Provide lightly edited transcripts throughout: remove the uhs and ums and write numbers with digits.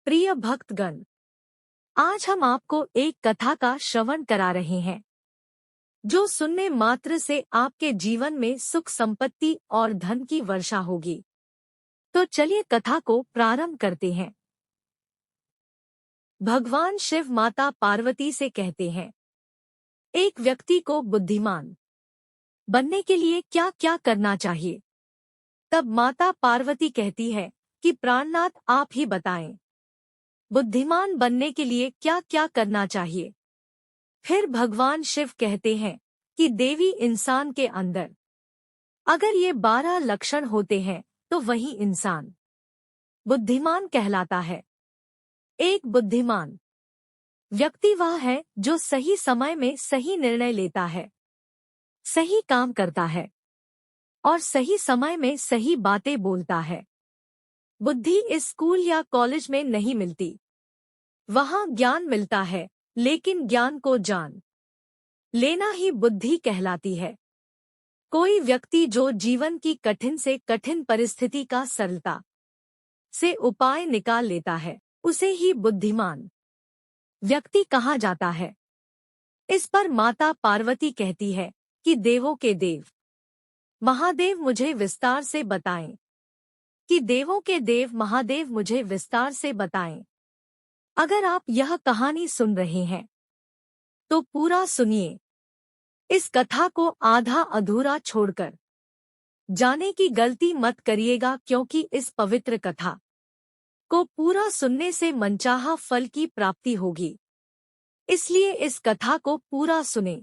प्रिय भक्तगण, आज हम आपको एक कथा का श्रवण करा रहे हैं जो सुनने मात्र से आपके जीवन में सुख संपत्ति और धन की वर्षा होगी। तो चलिए कथा को प्रारंभ करते हैं। भगवान शिव माता पार्वती से कहते हैं, एक व्यक्ति को बुद्धिमान बनने के लिए क्या क्या करना चाहिए। तब माता पार्वती कहती है कि प्राणनाथ आप ही बताएं, बुद्धिमान बनने के लिए क्या क्या करना चाहिए। फिर भगवान शिव कहते हैं कि देवी इंसान के अंदर अगर ये 12 लक्षण होते हैं तो वही इंसान बुद्धिमान कहलाता है। एक बुद्धिमान व्यक्ति वह है जो सही समय में सही निर्णय लेता है, सही काम करता है और सही समय में सही बातें बोलता है। बुद्धि इस स्कूल या कॉलेज में नहीं मिलती, वहाँ ज्ञान मिलता है, लेकिन ज्ञान को जान लेना ही बुद्धि कहलाती है। कोई व्यक्ति जो जीवन की कठिन से कठिन परिस्थिति का सरलता से उपाय निकाल लेता है, उसे ही बुद्धिमान व्यक्ति कहा जाता है। इस पर माता पार्वती कहती है कि देवों के देव महादेव मुझे विस्तार से बताएं, कि देवों के देव महादेव मुझे विस्तार से बताएं। अगर आप यह कहानी सुन रहे हैं तो पूरा सुनिए। इस कथा को आधा अधूरा छोड़कर जाने की गलती मत करिएगा, क्योंकि इस पवित्र कथा को पूरा सुनने से मनचाहा फल की प्राप्ति होगी। इसलिए इस कथा को पूरा सुने।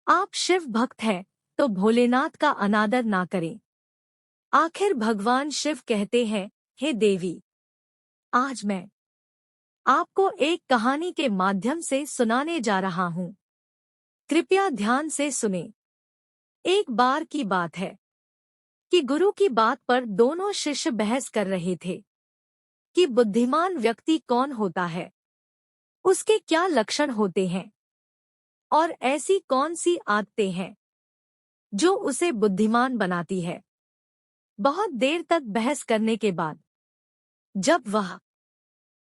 आप शिव भक्त हैं तो भोलेनाथ का अनादर ना करें। आखिर भगवान शिव कहते हैं, हे देवी, आज मैं आपको एक कहानी के माध्यम से सुनाने जा रहा हूँ। कृपया ध्यान से सुने। एक बार की बात है कि गुरु की बात पर दोनों शिष्य बहस कर रहे थे कि बुद्धिमान व्यक्ति कौन होता है, उसके क्या लक्षण होते हैं और ऐसी कौन सी आदतें हैं जो उसे बुद्धिमान बनाती है। बहुत देर तक बहस करने के बाद जब वह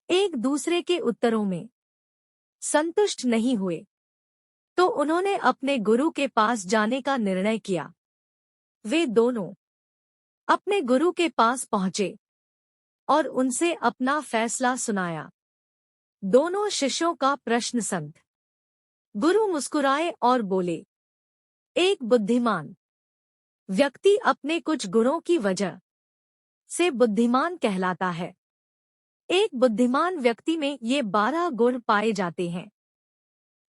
एक दूसरे के उत्तरों में संतुष्ट नहीं हुए तो उन्होंने अपने गुरु के पास जाने का निर्णय किया। वे दोनों अपने गुरु के पास पहुंचे और उनसे अपना फैसला सुनाया। दोनों शिष्यों का प्रश्न संत गुरु मुस्कुराए और बोले, एक बुद्धिमान व्यक्ति अपने कुछ गुणों की वजह से बुद्धिमान कहलाता है। एक बुद्धिमान व्यक्ति में ये 12 गुण पाए जाते हैं।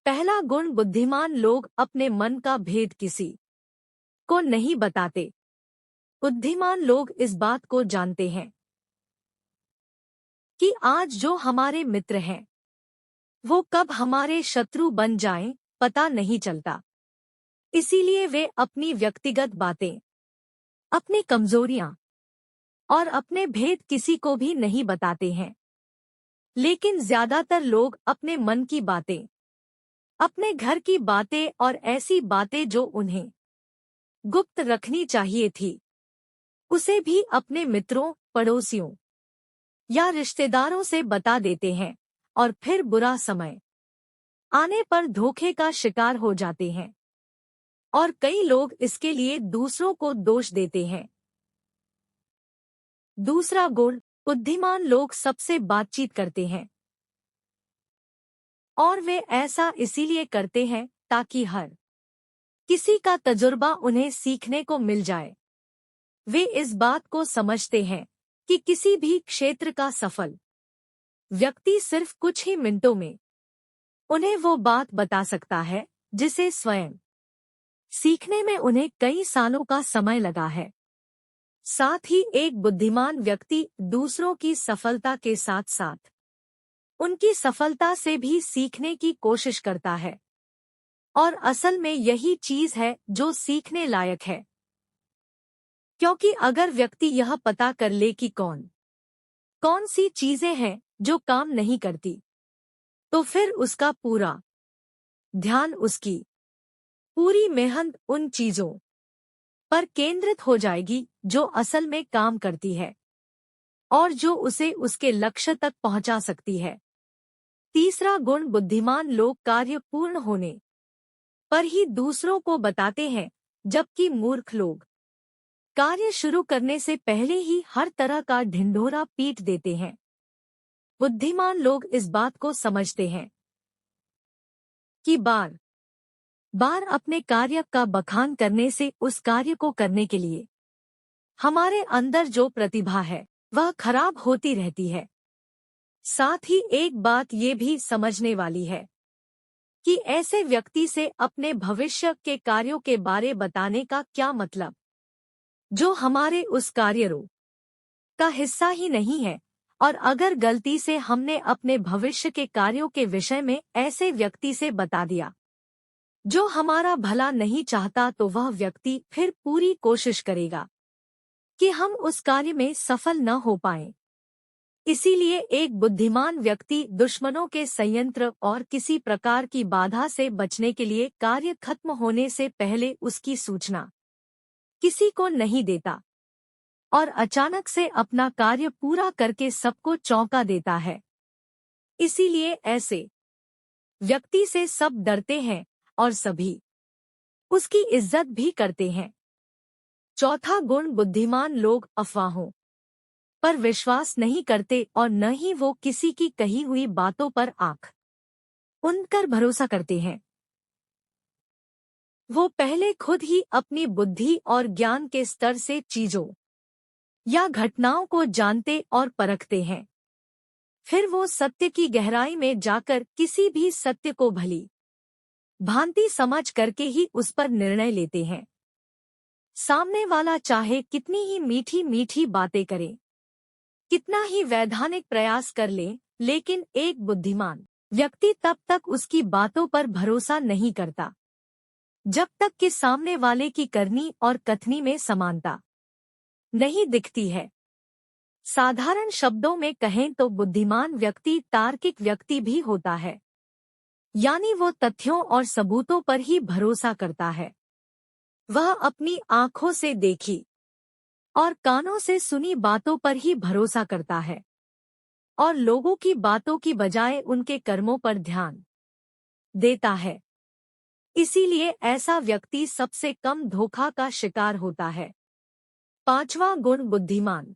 पहला गुण, बुद्धिमान लोग अपने मन का भेद किसी को नहीं बताते। बुद्धिमान लोग इस बात को जानते हैं कि आज जो हमारे मित्र हैं वो कब हमारे शत्रु बन जाएं, पता नहीं चलता। इसीलिए वे अपनी व्यक्तिगत बातें, अपनी कमजोरियां और अपने भेद किसी को भी नहीं बताते हैं। लेकिन ज्यादातर लोग अपने मन की बातें, अपने घर की बातें और ऐसी बातें जो उन्हें गुप्त रखनी चाहिए थी, उसे भी अपने मित्रों, पड़ोसियों या रिश्तेदारों से बता देते हैं और फिर बुरा समय आने पर धोखे का शिकार हो जाते हैं। और कई लोग इसके लिए दूसरों को दोष देते हैं। दूसरा गुण, बुद्धिमान लोग सबसे बातचीत करते हैं और वे ऐसा इसीलिए करते हैं ताकि हर किसी का तजुर्बा उन्हें सीखने को मिल जाए। वे इस बात को समझते हैं कि किसी भी क्षेत्र का सफल व्यक्ति सिर्फ कुछ ही मिनटों में उन्हें वो बात बता सकता है जिसे स्वयं सीखने में उन्हें कई सालों का समय लगा है। साथ ही एक बुद्धिमान व्यक्ति दूसरों की सफलता के साथ साथ उनकी सफलता से भी सीखने की कोशिश करता है। और असल में यही चीज है जो सीखने लायक है, क्योंकि अगर व्यक्ति यह पता कर ले कि कौन कौन सी चीजें हैं जो काम नहीं करती, तो फिर उसका पूरा ध्यान, उसकी पूरी मेहनत उन चीजों पर केंद्रित हो जाएगी जो असल में काम करती है। और जो उसे उसके लक्ष्य तक पहुंचा सकती है। तीसरा गुण, बुद्धिमान लोग कार्य पूर्ण होने पर ही दूसरों को बताते हैं, जबकि मूर्ख लोग कार्य शुरू करने से पहले ही हर तरह का ढिंढोरा पीट देते हैं। बुद्धिमान लोग इस बात को समझते हैं कि बार बार अपने कार्य का बखान करने से उस कार्य को करने के लिए हमारे अंदर जो प्रतिभा है वह खराब होती रहती है। साथ ही एक बात ये भी समझने वाली है कि ऐसे व्यक्ति से अपने भविष्य के कार्यों के बारे बताने का क्या मतलब, जो हमारे उस कार्यों का हिस्सा ही नहीं है। और अगर गलती से हमने अपने भविष्य के कार्यों के विषय में ऐसे व्यक्ति से बता दिया जो हमारा भला नहीं चाहता, तो वह व्यक्ति फिर पूरी कोशिश करेगा कि हम उस कार्य में सफल न हो पाएं। इसीलिए एक बुद्धिमान व्यक्ति दुश्मनों के संयंत्र और किसी प्रकार की बाधा से बचने के लिए कार्य खत्म होने से पहले उसकी सूचना किसी को नहीं देता और अचानक से अपना कार्य पूरा करके सबको चौंका देता है। इसीलिए ऐसे व्यक्ति से सब डरते हैं और सभी उसकी इज्जत भी करते हैं। चौथा गुण, बुद्धिमान लोग अफवाहों पर विश्वास नहीं करते और न ही वो किसी की कही हुई बातों पर आंख उनकर भरोसा करते हैं। वो पहले खुद ही अपनी बुद्धि और ज्ञान के स्तर से चीजों या घटनाओं को जानते और परखते हैं। फिर वो सत्य की गहराई में जाकर किसी भी सत्य को भली भांति समझ करके ही उस पर निर्णय लेते हैं। सामने वाला चाहे कितनी ही मीठी मीठी बातें करे, कितना ही वैधानिक प्रयास कर ले, लेकिन एक बुद्धिमान व्यक्ति तब तक उसकी बातों पर भरोसा नहीं करता जब तक कि सामने वाले की करनी और कथनी में समानता नहीं दिखती है। साधारण शब्दों में कहें तो बुद्धिमान व्यक्ति तार्किक व्यक्ति भी होता है, यानी वो तथ्यों और सबूतों पर ही भरोसा करता है। वह अपनी आंखों से देखी और कानों से सुनी बातों पर ही भरोसा करता है और लोगों की बातों की बजाय उनके कर्मों पर ध्यान देता है। इसीलिए ऐसा व्यक्ति सबसे कम धोखा का शिकार होता है। पांचवा गुण, बुद्धिमान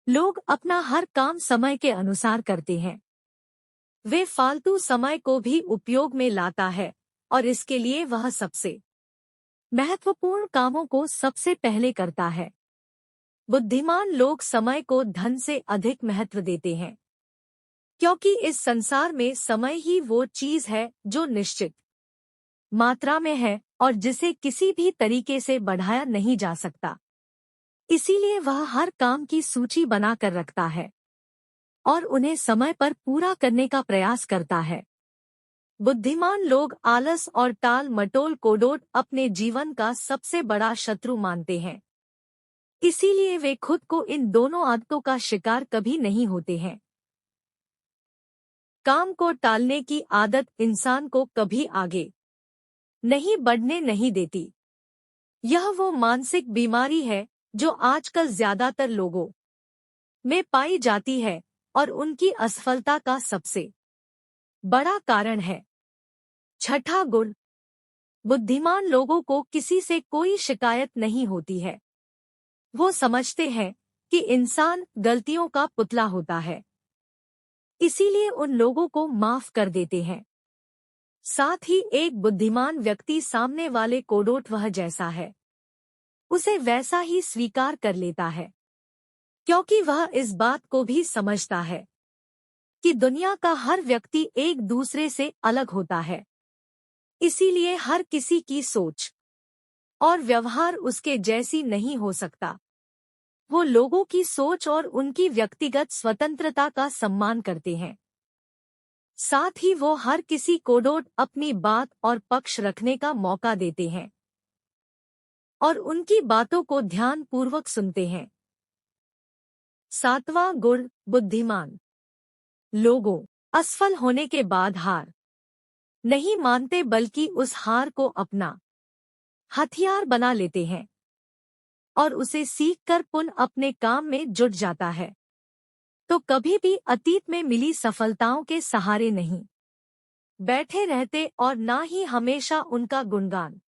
लोग अपना हर काम समय के अनुसार करते हैं। वे फालतू समय को भी उपयोग में लाता है और इसके लिए वह सबसे महत्वपूर्ण कामों को सबसे पहले करता है। बुद्धिमान लोग समय को धन से अधिक महत्व देते हैं, क्योंकि इस संसार में समय ही वो चीज है जो निश्चित मात्रा में है और जिसे किसी भी तरीके से बढ़ाया नहीं जा सकता। इसीलिए वह हर काम की सूची बनाकर रखता है और उन्हें समय पर पूरा करने का प्रयास करता है। बुद्धिमान लोग आलस और टाल मटोल को अपने जीवन का सबसे बड़ा शत्रु मानते हैं। इसीलिए वे खुद को इन दोनों आदतों का शिकार कभी नहीं होते हैं। काम को टालने की आदत इंसान को कभी आगे नहीं बढ़ने नहीं देती। यह वो मानसिक बीमारी है जो आजकल ज्यादातर लोगों में पाई जाती है और उनकी असफलता का सबसे बड़ा कारण है। छठा गुण, बुद्धिमान लोगों को किसी से कोई शिकायत नहीं होती है। वो समझते हैं कि इंसान गलतियों का पुतला होता है, इसीलिए उन लोगों को माफ कर देते हैं। साथ ही एक बुद्धिमान व्यक्ति सामने वाले को वह जैसा है उसे वैसा ही स्वीकार कर लेता है, क्योंकि वह इस बात को भी समझता है कि दुनिया का हर व्यक्ति एक दूसरे से अलग होता है। इसीलिए हर किसी की सोच और व्यवहार उसके जैसी नहीं हो सकता। वो लोगों की सोच और उनकी व्यक्तिगत स्वतंत्रता का सम्मान करते हैं। साथ ही वो हर किसी को अपनी बात और पक्ष रखने का मौका देते हैं और उनकी बातों को ध्यानपूर्वक सुनते हैं। सातवां गुण, बुद्धिमान लोगों असफल होने के बाद हार नहीं मानते, बल्कि उस हार को अपना हथियार बना लेते हैं और उसे सीखकर पुनः अपने काम में जुट जाता है। तो कभी भी अतीत में मिली सफलताओं के सहारे नहीं बैठे रहते और ना ही हमेशा उनका गुणगान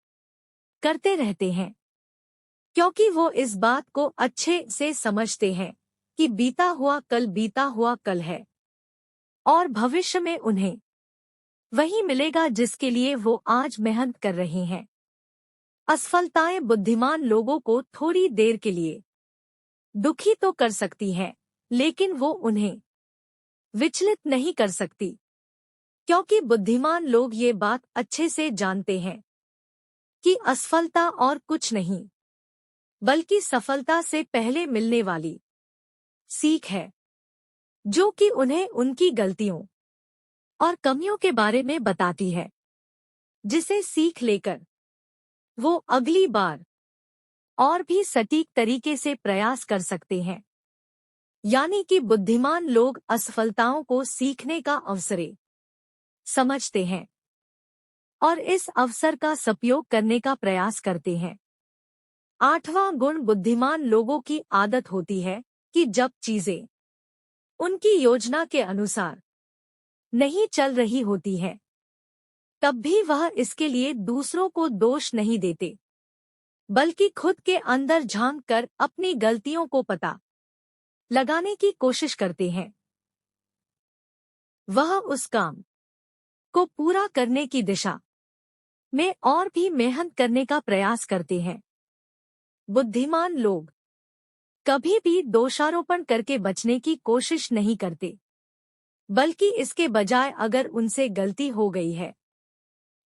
करते रहते हैं, क्योंकि वो इस बात को अच्छे से समझते हैं कि बीता हुआ कल है और भविष्य में उन्हें वही मिलेगा जिसके लिए वो आज मेहनत कर रहे हैं। असफलताएं बुद्धिमान लोगों को थोड़ी देर के लिए दुखी तो कर सकती हैं, लेकिन वो उन्हें विचलित नहीं कर सकती, क्योंकि बुद्धिमान लोग ये बात अच्छे से जानते हैं कि असफलता और कुछ नहीं बल्कि सफलता से पहले मिलने वाली सीख है, जो कि उन्हें उनकी गलतियों और कमियों के बारे में बताती है, जिसे सीख लेकर वो अगली बार और भी सटीक तरीके से प्रयास कर सकते हैं। यानी कि बुद्धिमान लोग असफलताओं को सीखने का अवसर समझते हैं और इस अवसर का सदुपयोग करने का प्रयास करते हैं। 8वां गुण बुद्धिमान लोगों की आदत होती है कि जब चीजें उनकी योजना के अनुसार नहीं चल रही होती है, तब भी वह इसके लिए दूसरों को दोष नहीं देते, बल्कि खुद के अंदर झांक कर अपनी गलतियों को पता लगाने की कोशिश करते हैं। वह उस काम को पूरा करने की दिशा में और भी मेहनत करने का प्रयास करते हैं। बुद्धिमान लोग कभी भी दोषारोपण करके बचने की कोशिश नहीं करते, बल्कि इसके बजाय अगर उनसे गलती हो गई है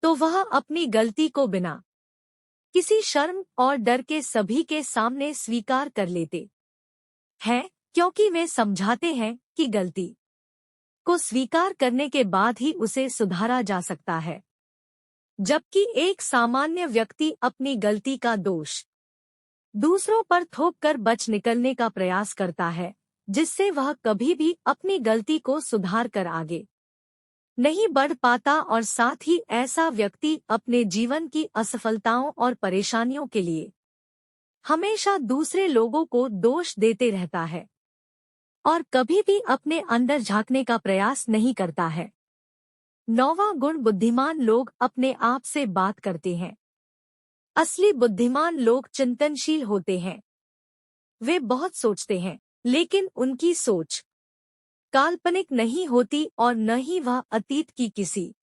तो वह अपनी गलती को बिना किसी शर्म और डर के सभी के सामने स्वीकार कर लेते हैं, क्योंकि वे समझाते हैं कि गलती को स्वीकार करने के बाद ही उसे सुधारा जा सकता है। जबकि एक सामान्य व्यक्ति अपनी गलती का दोष दूसरों पर थोप कर बच निकलने का प्रयास करता है, जिससे वह कभी भी अपनी गलती को सुधार कर आगे नहीं बढ़ पाता और साथ ही ऐसा व्यक्ति अपने जीवन की असफलताओं और परेशानियों के लिए हमेशा दूसरे लोगों को दोष देते रहता है और कभी भी अपने अंदर झांकने का प्रयास नहीं करता है। 9वां गुण बुद्धिमान लोग अपने आप से बात करते हैं। असली बुद्धिमान लोग चिंतनशील होते हैं। वे बहुत सोचते हैं, लेकिन उनकी सोच काल्पनिक नहीं होती और न ही वह अतीत की किसी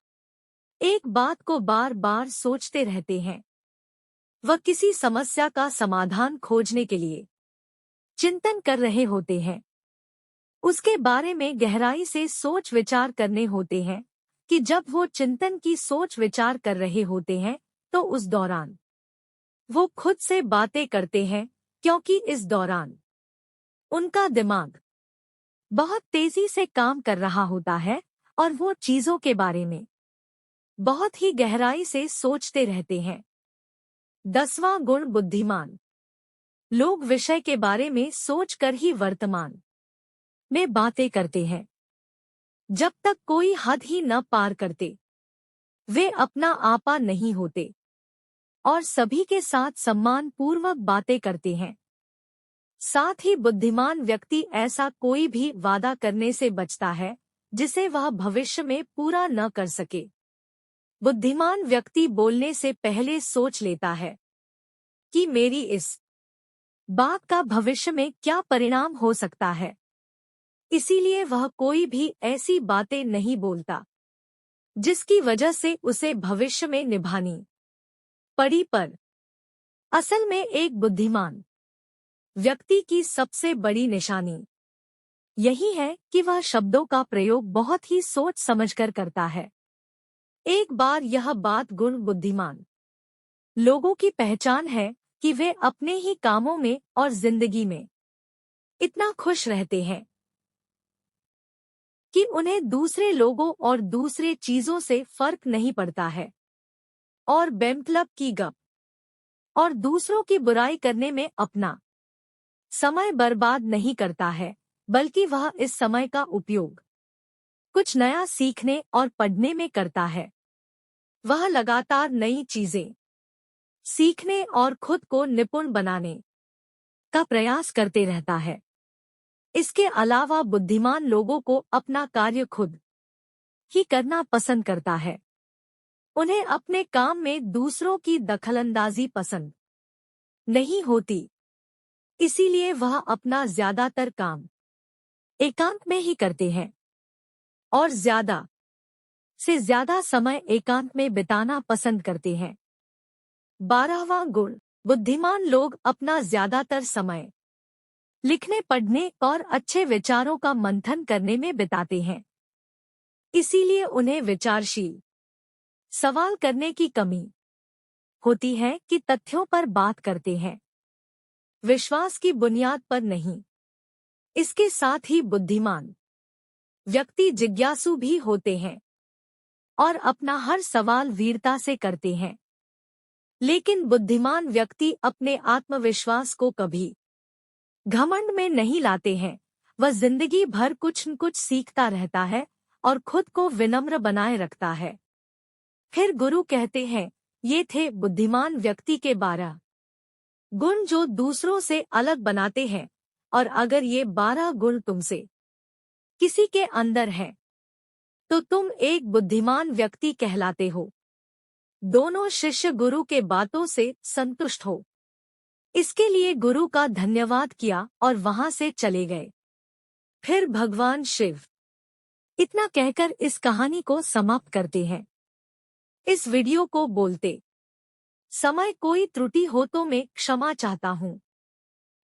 एक बात को बार बार सोचते रहते हैं। वह किसी समस्या का समाधान खोजने के लिए चिंतन कर रहे होते हैं, उसके बारे में गहराई से सोच विचार करने होते हैं कि जब वो चिंतन की सोच विचार कर रहे होते हैं तो उस दौरान वो खुद से बातें करते हैं, क्योंकि इस दौरान उनका दिमाग बहुत तेजी से काम कर रहा होता है और वो चीजों के बारे में बहुत ही गहराई से सोचते रहते हैं। 10वां गुण बुद्धिमान लोग विषय के बारे में सोचकर ही वर्तमान में बातें करते हैं। जब तक कोई हद ही न पार करते वे अपना आपा नहीं होते और सभी के साथ सम्मान पूर्वक बातें करते हैं। साथ ही बुद्धिमान व्यक्ति ऐसा कोई भी वादा करने से बचता है जिसे वह भविष्य में पूरा न कर सके। बुद्धिमान व्यक्ति बोलने से पहले सोच लेता है कि मेरी इस बात का भविष्य में क्या परिणाम हो सकता है, इसीलिए वह कोई भी ऐसी बातें नहीं बोलता जिसकी वजह से उसे भविष्य में निभानी पड़ी। पर असल में एक बुद्धिमान व्यक्ति की सबसे बड़ी निशानी यही है कि वह शब्दों का प्रयोग बहुत ही सोच समझकर करता है। एक बार यह बात गुण बुद्धिमान लोगों की पहचान है कि वे अपने ही कामों में और जिंदगी में इतना खुश रहते हैं कि उन्हें दूसरे लोगों और दूसरे चीजों से फर्क नहीं पड़ता है और बेमतलब की गप और दूसरों की बुराई करने में अपना समय बर्बाद नहीं करता है, बल्कि वह इस समय का उपयोग कुछ नया सीखने और पढ़ने में करता है। वह लगातार नई चीजें सीखने और खुद को निपुण बनाने का प्रयास करते रहता है। इसके अलावा बुद्धिमान लोगों को अपना कार्य खुद ही करना पसंद करता है। उन्हें अपने काम में दूसरों की दखलंदाजी पसंद नहीं होती, इसीलिए वह अपना ज्यादातर काम एकांत में ही करते हैं और ज्यादा से ज्यादा समय एकांत में बिताना पसंद करते हैं। 12वां गुण, बुद्धिमान लोग अपना ज्यादातर समय लिखने, पढ़ने और अच्छे विचारों का मंथन करने में बिताते हैं। इसीलिए उन्हें विचारशील सवाल करने की कमी होती है कि तथ्यों पर बात करते हैं, विश्वास की बुनियाद पर नहीं। इसके साथ ही बुद्धिमान व्यक्ति जिज्ञासु भी होते हैं और अपना हर सवाल वीरता से करते हैं। लेकिन बुद्धिमान व्यक्ति अपने आत्मविश्वास को कभी घमंड में नहीं लाते हैं। वह जिंदगी भर कुछ न कुछ सीखता रहता है और खुद को विनम्र बनाए रखता है। फिर गुरु कहते हैं, ये थे बुद्धिमान व्यक्ति के 12 गुण जो दूसरों से अलग बनाते हैं, और अगर ये 12 गुण तुमसे किसी के अंदर है तो तुम एक बुद्धिमान व्यक्ति कहलाते हो। दोनों शिष्य गुरु के बातों से संतुष्ट हो, इसके लिए गुरु का धन्यवाद किया और वहां से चले गए। फिर भगवान शिव इतना कहकर इस कहानी को समाप्त करते हैं। इस वीडियो को बोलते समय कोई त्रुटि हो तो मैं क्षमा चाहता हूँ।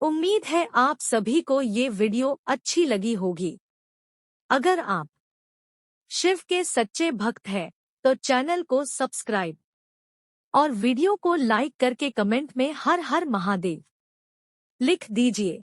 उम्मीद है आप सभी को ये वीडियो अच्छी लगी होगी। अगर आप शिव के सच्चे भक्त हैं तो चैनल को सब्सक्राइब और वीडियो को लाइक करके कमेंट में हर हर महादेव लिख दीजिए।